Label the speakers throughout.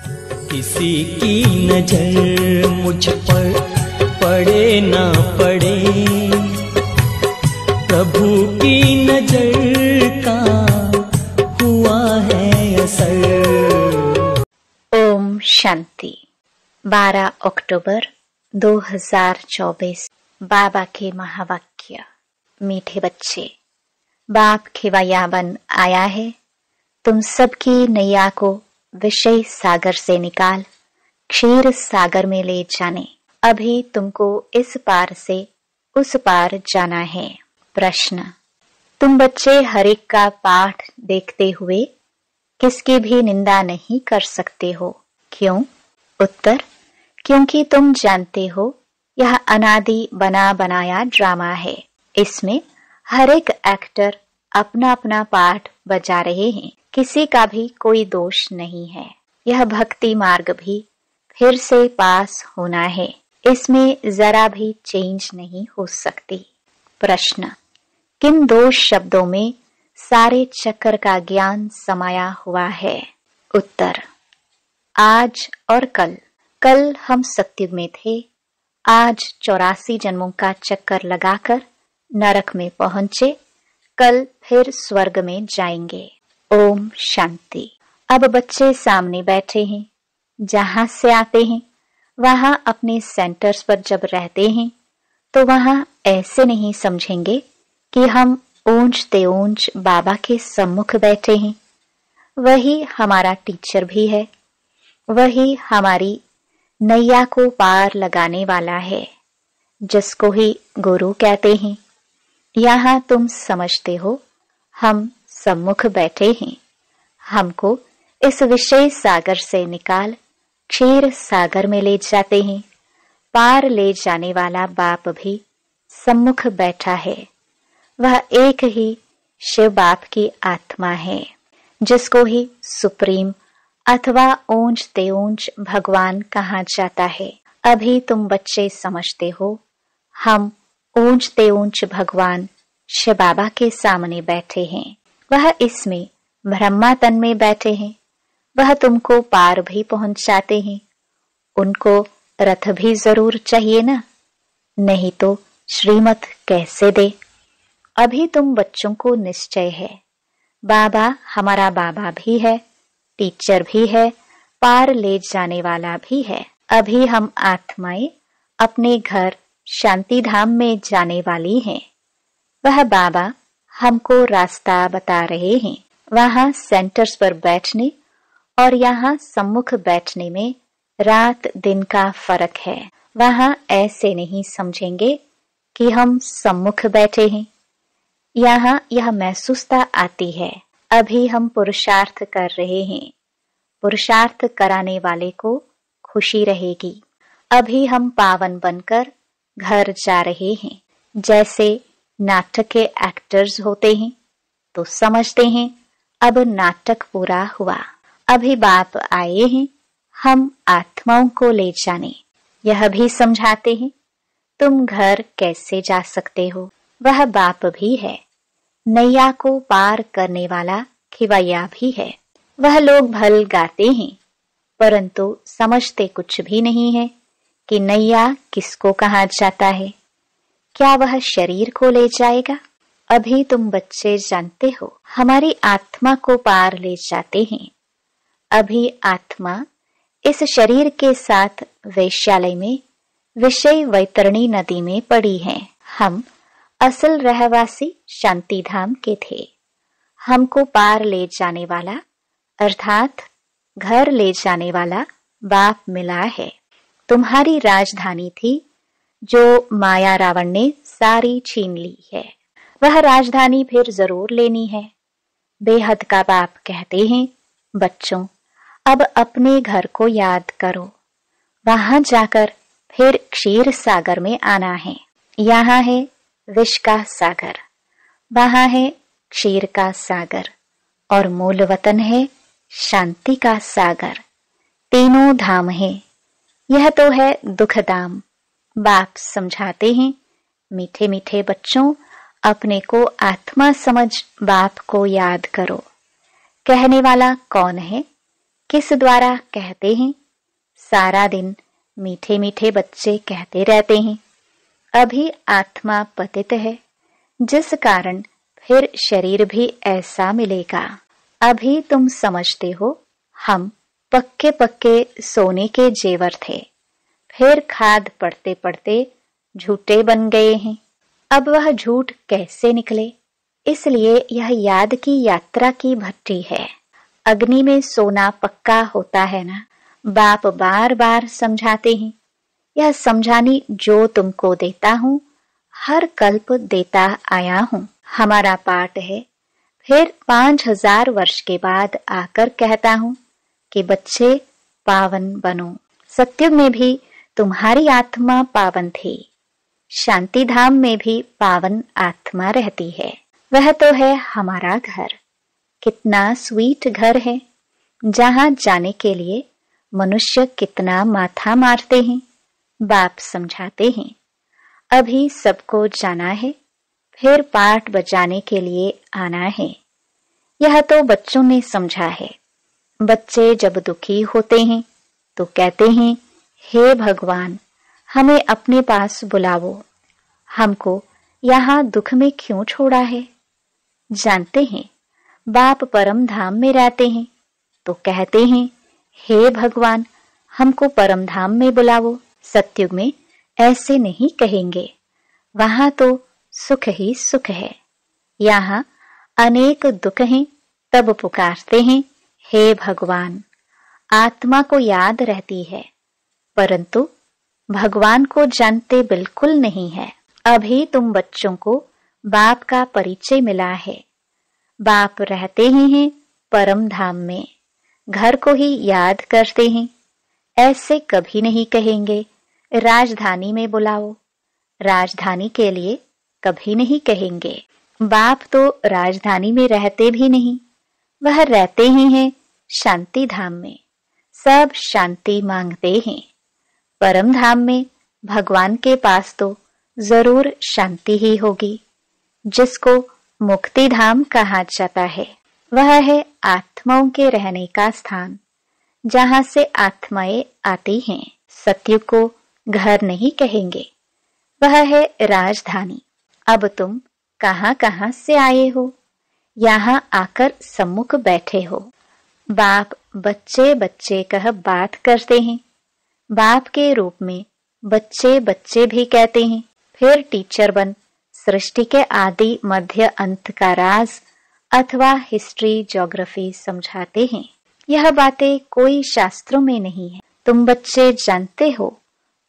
Speaker 1: किसी की नजर मुझ पर पड़े ना पड़े, प्रभु की नजर का हुआ है असर।
Speaker 2: ओम शांति। 12 अक्टूबर 2024। बाबा के महावाक्य। मीठे बच्चे, बाप खिवायाबन आया है तुम सबकी नैया को विषय सागर से निकाल क्षीर सागर में ले जाने। अभी तुमको इस पार से उस पार जाना है। प्रश्न, तुम बच्चे हर एक का पाठ देखते हुए किसकी भी निंदा नहीं कर सकते हो। क्यों? उत्तर, क्योंकि तुम जानते हो यह अनादि बना बनाया ड्रामा है। इसमें हर एक एक्टर अपना अपना पाठ बजा रहे हैं, किसी का भी कोई दोष नहीं है। यह भक्ति मार्ग भी फिर से पास होना है, इसमें जरा भी चेंज नहीं हो सकती। प्रश्न, किन 2 शब्दों में सारे चक्र का ज्ञान समाया हुआ है। उत्तर, आज और कल। कल हम सत्युग में थे, आज 84 जन्मों का चक्कर लगाकर नरक में पहुंचे, कल फिर स्वर्ग में जाएंगे। ओम शांति। अब बच्चे सामने बैठे हैं, जहां से आते हैं वहां अपने सेंटर्स पर जब रहते हैं तो वहां ऐसे नहीं समझेंगे कि हम ऊंचते ऊंच बाबा के सम्मुख बैठे हैं। वही हमारा टीचर भी है, वही हमारी नैया को पार लगाने वाला है, जिसको ही गुरु कहते हैं। यहाँ तुम समझते हो हम सम्मुख बैठे हैं, हमको इस विषय सागर से निकाल क्षीर सागर में ले जाते हैं। पार ले जाने वाला बाप भी सम्मुख बैठा है। वह एक ही शिव बाप की आत्मा है, जिसको ही सुप्रीम अथवा ऊंचते ऊंच भगवान कहा जाता है। अभी तुम बच्चे समझते हो हम ऊंचते ऊंच भगवान शिव बाबा के सामने बैठे हैं। वह इसमें ब्रह्मा तन में बैठे हैं, वह तुमको पार भी पहुंचाते हैं। उनको रथ भी जरूर चाहिए ना, नहीं तो श्रीमत कैसे दे। अभी तुम बच्चों को निश्चय है बाबा हमारा बाबा भी है, टीचर भी है, पार ले जाने वाला भी है। अभी हम आत्माएं अपने घर शांति धाम में जाने वाली हैं। वह बाबा हमको रास्ता बता रहे हैं। वहां सेंटर्स पर बैठने और यहाँ सम्मुख बैठने में रात दिन का फर्क है। वहां ऐसे नहीं समझेंगे कि हम सम्मुख बैठे हैं। यहाँ यह महसूसता आती है अभी हम पुरुषार्थ कर रहे हैं, पुरुषार्थ कराने वाले को खुशी रहेगी। अभी हम पावन बनकर घर जा रहे हैं। जैसे नाटक के एक्टर्स होते हैं तो समझते हैं अब नाटक पूरा हुआ, अभी बाप आए हैं हम आत्माओं को ले जाने। यह भी समझाते हैं तुम घर कैसे जा सकते हो। वह बाप भी है, नैया को पार करने वाला खिवैया भी है। वह लोग भल गाते हैं परंतु समझते कुछ भी नहीं है कि नैया किसको कहा जाता है। क्या वह शरीर को ले जाएगा? अभी तुम बच्चे जानते हो हमारी आत्मा को पार ले जाते हैं। अभी आत्मा इस शरीर के साथ वैश्यालय में विषय वैतरणी नदी में पड़ी है। हम असल रहवासी शांति धाम के थे। हमको पार ले जाने वाला अर्थात घर ले जाने वाला बाप मिला है। तुम्हारी राजधानी थी जो माया रावण ने सारी छीन ली है, वह राजधानी फिर जरूर लेनी है। बेहद का बाप कहते हैं बच्चों अब अपने घर को याद करो, वहां जाकर फिर क्षीर सागर में आना है। यहाँ है विष का सागर, वहां है क्षीर का सागर और मूल वतन है शांति का सागर। तीनों धाम है। यह तो है दुख धाम। बाप समझाते हैं मीठे मीठे बच्चों अपने को आत्मा समझ बाप को याद करो। कहने वाला कौन है किस द्वारा कहते हैं? सारा दिन मीठे मीठे बच्चे कहते रहते हैं, अभी आत्मा पतित है, जिस कारण फिर शरीर भी ऐसा मिलेगा। अभी तुम समझते हो हम पक्के पक्के सोने के जेवर थे, फिर खाद पड़ते पड़ते झूठे बन गए हैं। अब वह झूठ कैसे निकले? इसलिए यह याद की यात्रा की भट्टी है। अग्नि में सोना पक्का होता है ना। बाप बार बार समझाते हैं, यह समझानी जो तुमको देता हूं, हर कल्प देता आया हूं। हमारा पाठ है, फिर 5000 वर्ष के बाद आकर कहता हूं कि बच्चे पावन बनो। सत्युग में भी तुम्हारी आत्मा पावन थी, शांति धाम में भी पावन आत्मा रहती है। वह तो है हमारा घर। कितना स्वीट घर है, जहां जाने के लिए मनुष्य कितना माथा मारते हैं। बाप समझाते हैं, अभी सबको जाना है, फिर पाठ बजाने के लिए आना है। यह तो बच्चों ने समझा है। बच्चे जब दुखी होते हैं तो कहते हैं, हे भगवान, हमें अपने पास बुलाओ, हमको यहाँ दुख में क्यों छोड़ा है? जानते हैं बाप परम धाम में रहते हैं तो कहते हैं, हे भगवान, हमको परम धाम में बुलाओ। सत्युग में ऐसे नहीं कहेंगे, वहां तो सुख ही सुख है। यहाँ अनेक दुख हैं, तब पुकारते हैं, हे भगवान। आत्मा को याद रहती है, परंतु भगवान को जानते बिल्कुल नहीं है। अभी तुम बच्चों को बाप का परिचय मिला है। बाप रहते ही हैं परम धाम में, घर को ही याद करते हैं। ऐसे कभी नहीं कहेंगे राजधानी में बुलाओ, राजधानी के लिए कभी नहीं कहेंगे। बाप तो राजधानी में रहते भी नहीं, वह रहते ही हैं शांति धाम में। सब शांति मांगते हैं। परम धाम में भगवान के पास तो जरूर शांति ही होगी। जिसको मुक्ति धाम कहा जाता है, वह है आत्माओं के रहने का स्थान, जहां से आत्माएं आती हैं। सत्युग को घर नहीं कहेंगे, वह है राजधानी। अब तुम कहां कहां से आए हो, यहां आकर सम्मुख बैठे हो। बाप बच्चे बच्चे कह बात करते हैं। बाप के रूप में बच्चे बच्चे भी कहते हैं। फिर टीचर बन सृष्टि के आदि मध्य अंत का राज अथवा हिस्ट्री ज्योग्राफी समझाते हैं। यह बातें कोई शास्त्रों में नहीं है। तुम बच्चे जानते हो,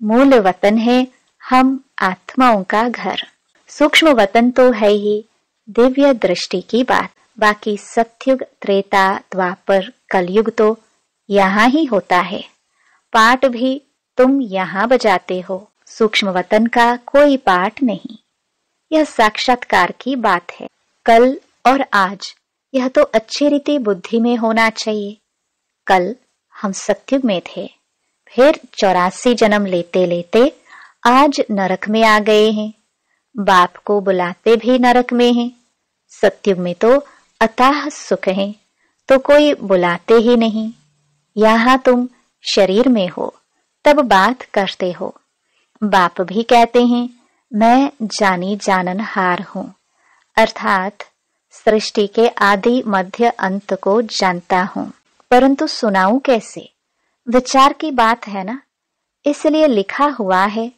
Speaker 2: मूल वतन है हम आत्माओं का घर। सूक्ष्म वतन तो है ही दिव्य दृष्टि की बात। बाकी सत्युग, त्रेता, द्वापर, कलयुग तो यहाँ ही होता है। पाठ भी तुम यहाँ बजाते हो। सूक्ष्म वतन का कोई पाठ नहीं। यह साक्षात्कार की बात है। कल और आज यह तो अच्छी रीति बुद्धि में होना चाहिए। कल हम सत्युग में थे, फिर 84 जन्म लेते लेते आज नरक में आ गए हैं। बाप को बुलाते भी नरक में हैं। सत्युग में तो अथाह सुख है, तो कोई बुलाते ही नहीं। यहाँ तुम शरीर में हो तब बात करते हो। बाप भी कहते हैं, मैं जानी जानन हार हूं, अर्थात सृष्टि के आदि मध्य अंत को जानता हूं, परंतु सुनाऊं कैसे? विचार की बात है ना, इसलिए लिखा हुआ है।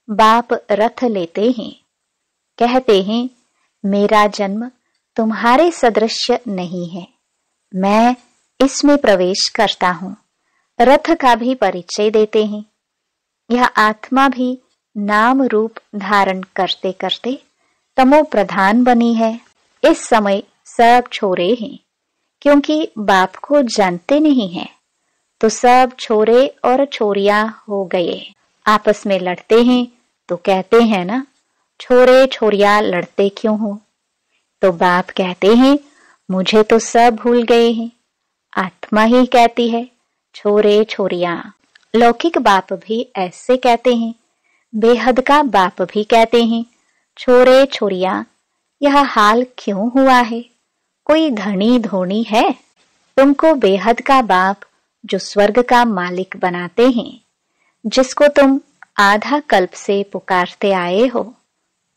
Speaker 2: बाप रथ लेते हैं, कहते हैं, मेरा जन्म तुम्हारे सदृश नहीं है, मैं इसमें प्रवेश करता हूं। रथ का भी परिचय देते हैं। यह आत्मा भी नाम रूप धारण करते करते तमो प्रधान बनी है। इस समय सब छोरे हैं, क्योंकि बाप को जानते नहीं हैं, तो सब छोरे और छोरियां हो गए। आपस में लड़ते हैं तो कहते हैं ना, छोरे छोरियां लड़ते क्यों हो? तो बाप कहते हैं, मुझे तो सब भूल गए हैं। आत्मा ही कहती है, छोरे छोरियां। लौकिक बाप भी ऐसे कहते हैं। बेहद का बाप भी कहते हैं, छोरे छोरियां। यह हाल क्यों हुआ है? कोई धनी धोनी है? तुमको बेहद का बाप जो स्वर्ग का मालिक बनाते हैं, जिसको तुम आधा कल्प से पुकारते आए हो,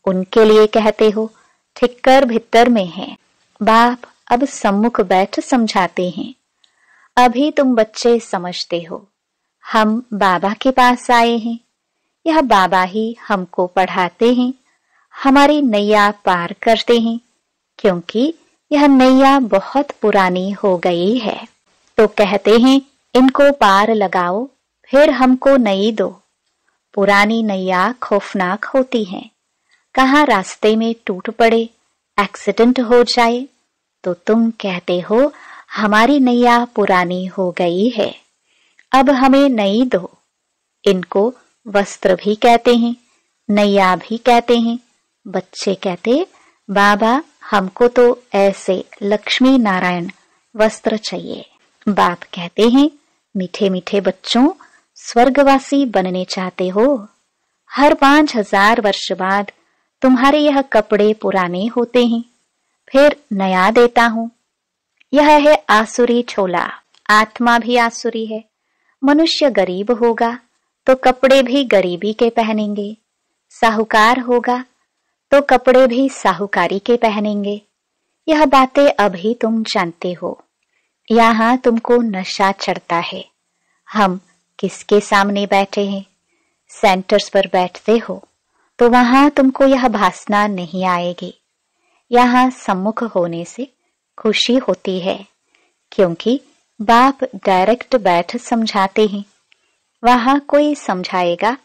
Speaker 2: उनके लिए कहते हो ठिक्कर भीतर में है। बाप अब सम्मुख बैठ समझाते हैं। अभी तुम बच्चे समझते हो हम बाबा के पास आए हैं, यह बाबा ही हमको पढ़ाते हैं, हमारी नैया पार करते हैं, क्योंकि यह नैया बहुत पुरानी हो गई है। तो कहते हैं इनको पार लगाओ, फिर हमको नई दो। पुरानी नैया खौफनाक होती है, कहाँ रास्ते में टूट पड़े, एक्सीडेंट हो जाए, तो तुम कहते हो हमारी नैया पुरानी हो गई है, अब हमें नई दो। इनको वस्त्र भी कहते हैं, नैया भी कहते हैं। बच्चे कहते बाबा हमको तो ऐसे लक्ष्मी नारायण वस्त्र चाहिए। बाप कहते हैं मीठे मीठे बच्चों, स्वर्गवासी बनने चाहते हो? हर 5000 वर्ष बाद तुम्हारे यह कपड़े पुराने होते हैं, फिर नया देता हूं। यह है आसुरी छोला। आत्मा भी आसुरी है। मनुष्य गरीब होगा तो कपड़े भी गरीबी के पहनेंगे, साहूकार होगा तो कपड़े भी साहूकारी के पहनेंगे। यह बातें अभी तुम जानते हो। यहाँ तुमको नशा चढ़ता है। हम किसके सामने बैठे हैं? सेंटर्स पर बैठते हो तो वहां तुमको यह भासना नहीं आएगी। यहाँ सम्मुख होने से खुशी होती है, क्योंकि बाप डायरेक्ट बैठ समझाते हैं। वहां कोई समझाएगा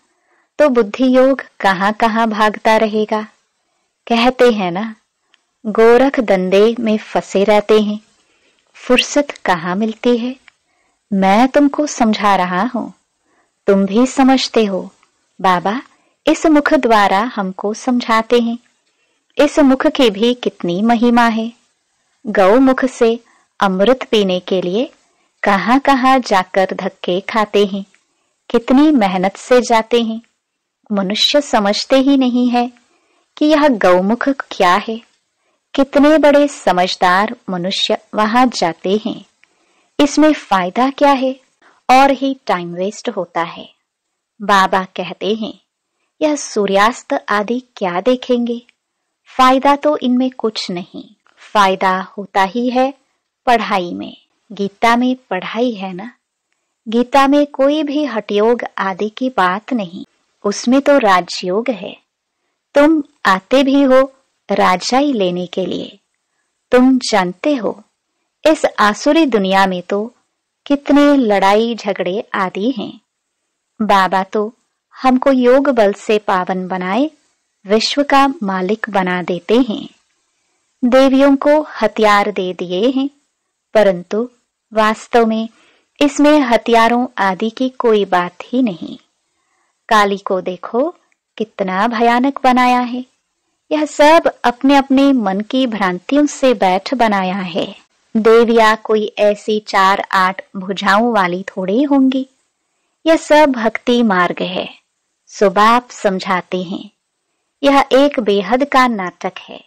Speaker 2: तो बुद्धि योग कहाँ कहाँ भागता रहेगा। कहते हैं ना, गोरख धंधे में फंसे रहते हैं, फुर्सत कहाँ मिलती है। मैं तुमको समझा रहा हूं, तुम भी समझते हो। बाबा इस मुख द्वारा हमको समझाते हैं। इस मुख की भी कितनी महिमा है। गौ मुख से अमृत पीने के लिए कहाँ कहाँ जाकर धक्के खाते हैं, कितनी मेहनत से जाते हैं। मनुष्य समझते ही नहीं है कि यह गौमुख क्या है। कितने बड़े समझदार मनुष्य वहां जाते हैं। इसमें फायदा क्या है? और ही टाइम वेस्ट होता है। बाबा कहते हैं यह सूर्यास्त आदि क्या देखेंगे, फायदा तो इनमें कुछ नहीं। फायदा होता ही है पढ़ाई में। गीता में पढ़ाई है ना। गीता में कोई भी हठयोग आदि की बात नहीं, उसमें तो राजयोग है। तुम आते भी हो राजाई लेने के लिए। तुम जानते हो इस आसुरी दुनिया में तो कितने लड़ाई झगड़े आदि हैं। बाबा तो हमको योग बल से पावन बनाए विश्व का मालिक बना देते हैं। देवियों को हथियार दे दिए हैं, परंतु वास्तव में इसमें हथियारों आदि की कोई बात ही नहीं। काली को देखो कितना भयानक बनाया है। यह सब अपने अपने मन की भ्रांतियों से बैठ बनाया है। देविया कोई ऐसी 4-8 भुजाओं वाली थोड़ी होंगी। यह सब भक्ति मार्ग है। सो बाप समझाते हैं यह एक बेहद का नाटक है।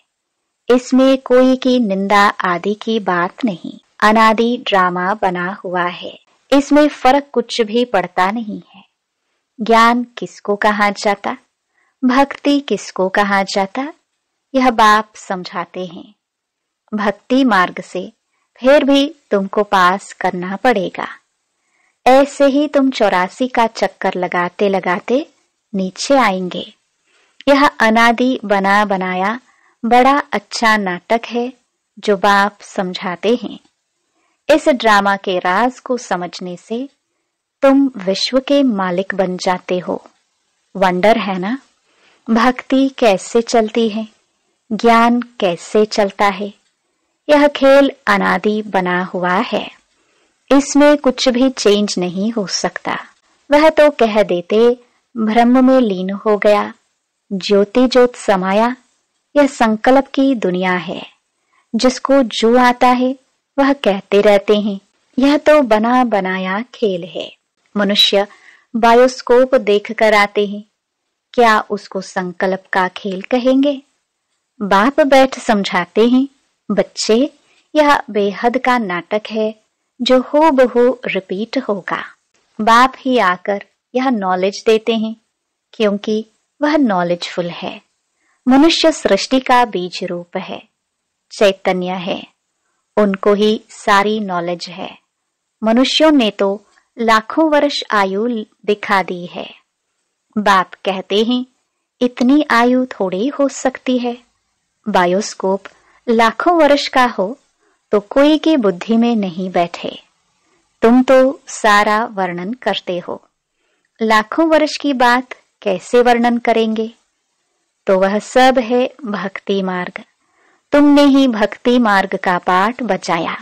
Speaker 2: इसमें कोई की निंदा आदि की बात नहीं। अनादि ड्रामा बना हुआ है। इसमें फर्क कुछ भी पड़ता नहीं है। ज्ञान किसको कहा जाता, भक्ति किसको कहा जाता, यह बाप समझाते हैं। भक्ति मार्ग से फिर भी तुमको पास करना पड़ेगा। ऐसे ही तुम 84 का चक्कर लगाते लगाते नीचे आएंगे। यह अनादि बना बनाया बड़ा अच्छा नाटक है जो बाप समझाते हैं। इस ड्रामा के राज को समझने से तुम विश्व के मालिक बन जाते हो। वंडर है ना, भक्ति कैसे चलती है, ज्ञान कैसे चलता है। यह खेल अनादि बना हुआ है। इसमें कुछ भी चेंज नहीं हो सकता। वह तो कह देते ब्रह्म में लीन हो गया, ज्योति ज्योत समाया। यह संकल्प की दुनिया है। जिसको जो आता है वह कहते रहते हैं यह तो बना बनाया खेल है। मनुष्य बायोस्कोप देख कर आते हैं, क्या उसको संकल्प का खेल कहेंगे? बाप बैठ समझाते हैं बच्चे यह बेहद का नाटक है जो हूबहू रिपीट होगा। बाप ही आकर यह नॉलेज देते हैं क्योंकि वह नॉलेजफुल है। मनुष्य सृष्टि का बीज रूप है, चैतन्य है, उनको ही सारी नॉलेज है। मनुष्यों ने तो लाखों वर्ष आयु दिखा दी है। बाप कहते हैं इतनी आयु थोड़ी हो सकती है। बायोस्कोप लाखों वर्ष का हो तो कोई की बुद्धि में नहीं बैठे। तुम तो सारा वर्णन करते हो, लाखों वर्ष की बात कैसे वर्णन करेंगे? तो वह सब है भक्ति मार्ग। तुमने ही भक्ति मार्ग का पाठ बचाया।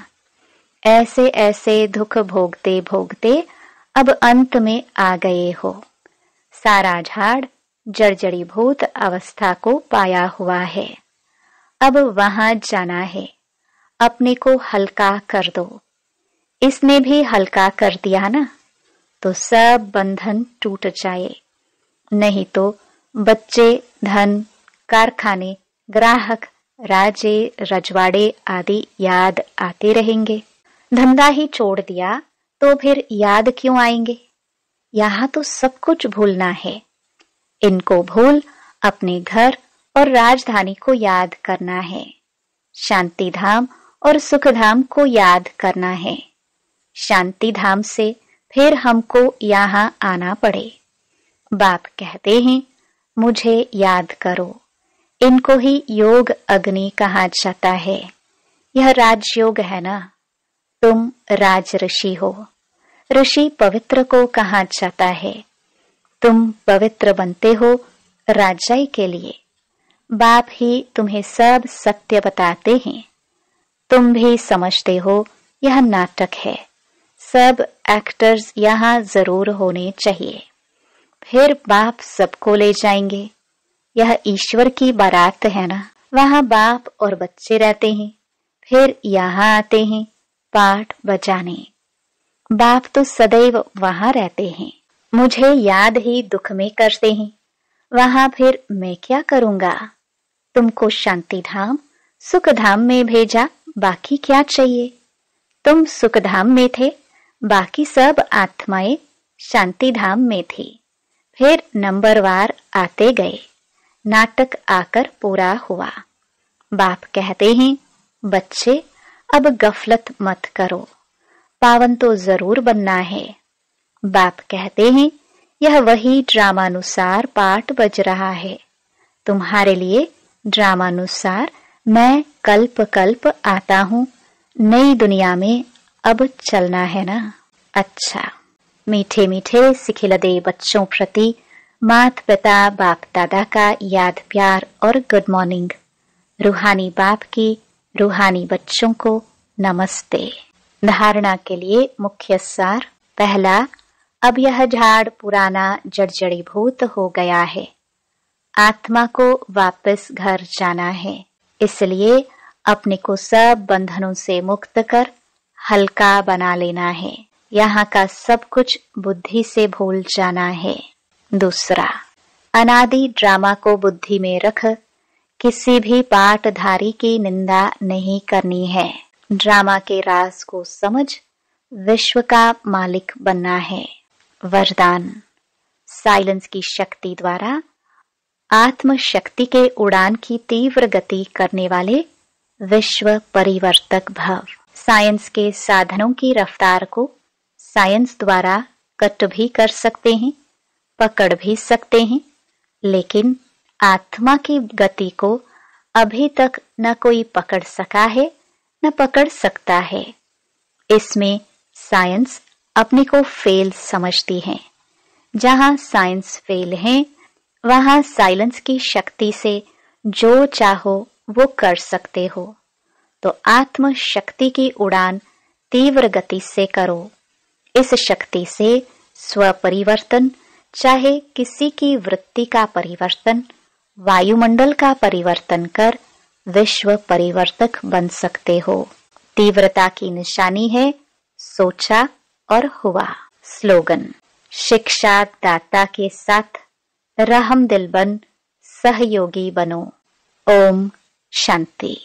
Speaker 2: ऐसे ऐसे दुख भोगते भोगते अब अंत में आ गए हो। सारा झाड़ जर्जरीभूत अवस्था को पाया हुआ है। अब वहां जाना है। अपने को हल्का कर दो। इसने भी हल्का कर दिया ना, तो सब बंधन टूट जाए। नहीं तो बच्चे, धन, कारखाने, ग्राहक, राजे, रजवाड़े आदि याद आते रहेंगे। धंधा ही छोड़ दिया तो फिर याद क्यों आएंगे? यहाँ तो सब कुछ भूलना है। इनको भूल अपने घर और राजधानी को याद करना है। शांति धाम और सुख धाम को याद करना है। शांति धाम से फिर हमको यहाँ आना पड़े। बाप कहते हैं मुझे याद करो। इनको ही योग अग्नि कहा जाता है। यह राजयोग है ना। तुम राज ऋषि हो। ऋषि पवित्र को कहा जाता है। तुम पवित्र बनते हो राजाई के लिए। बाप ही तुम्हें सब सत्य बताते हैं। तुम भी समझते हो यह नाटक है। सब एक्टर्स यहाँ जरूर होने चाहिए। फिर बाप सबको ले जाएंगे। यह ईश्वर की बारात है ना। वहाँ बाप और बच्चे रहते हैं, फिर यहाँ आते हैं पाठ बजाने। बाप तो सदैव वहाँ रहते हैं। मुझे याद ही दुख में करते हैं। वहाँ फिर मैं क्या करूँगा? तुमको शांति धाम, सुख धाम में भेजा, बाकी क्या चाहिए? तुम सुख धाम में थे, बाकी सब आत्माएं शांति धाम में थी। फिर नंबरवार आते गए। नाटक आकर पूरा हुआ। बाप कहते हैं बच्चे अब गफलत मत करो, पावन तो जरूर बनना है। बाप कहते हैं यह वही ड्रामानुसार पाठ बज रहा है। तुम्हारे लिए ड्रामानुसार मैं कल्प कल्प आता हूँ। नई दुनिया में अब चलना है ना। अच्छा, मीठे मीठे सिखिलदे बच्चों प्रति माता पिता बाप दादा का याद प्यार और गुड मॉर्निंग। रूहानी बाप की रूहानी बच्चों को नमस्ते। धारणा के लिए मुख्य सार। पहला, अब यह झाड़ पुराना जर्जरीभूत हो गया है। आत्मा को वापस घर जाना है, इसलिए अपने को सब बंधनों से मुक्त कर हल्का बना लेना है। यहाँ का सब कुछ बुद्धि से भूल जाना है। दूसरा, अनादि ड्रामा को बुद्धि में रख किसी भी पाठधारी की निंदा नहीं करनी है। ड्रामा के राज को समझ विश्व का मालिक बनना है। वरदान, साइलेंस की शक्ति द्वारा आत्म शक्ति के उड़ान की तीव्र गति करने वाले विश्व परिवर्तक भव। साइंस के साधनों की रफ्तार को साइंस द्वारा कट भी कर सकते हैं, पकड़ भी सकते हैं, लेकिन आत्मा की गति को अभी तक न कोई पकड़ सका है न पकड़ सकता है। इसमें साइंस अपने को फेल समझती है। जहां साइंस फेल है, वहां साइलेंस की शक्ति से जो चाहो वो कर सकते हो। तो आत्म शक्ति की उड़ान तीव्र गति से करो। इस शक्ति से स्व परिवर्तन, चाहे किसी की वृत्ति का परिवर्तन, वायुमंडल का परिवर्तन कर विश्व परिवर्तक बन सकते हो। तीव्रता की निशानी है सोचा और हुआ। स्लोगन, शिक्षा दाता के साथ रहम दिल बन सहयोगी बनो। ओम शांति।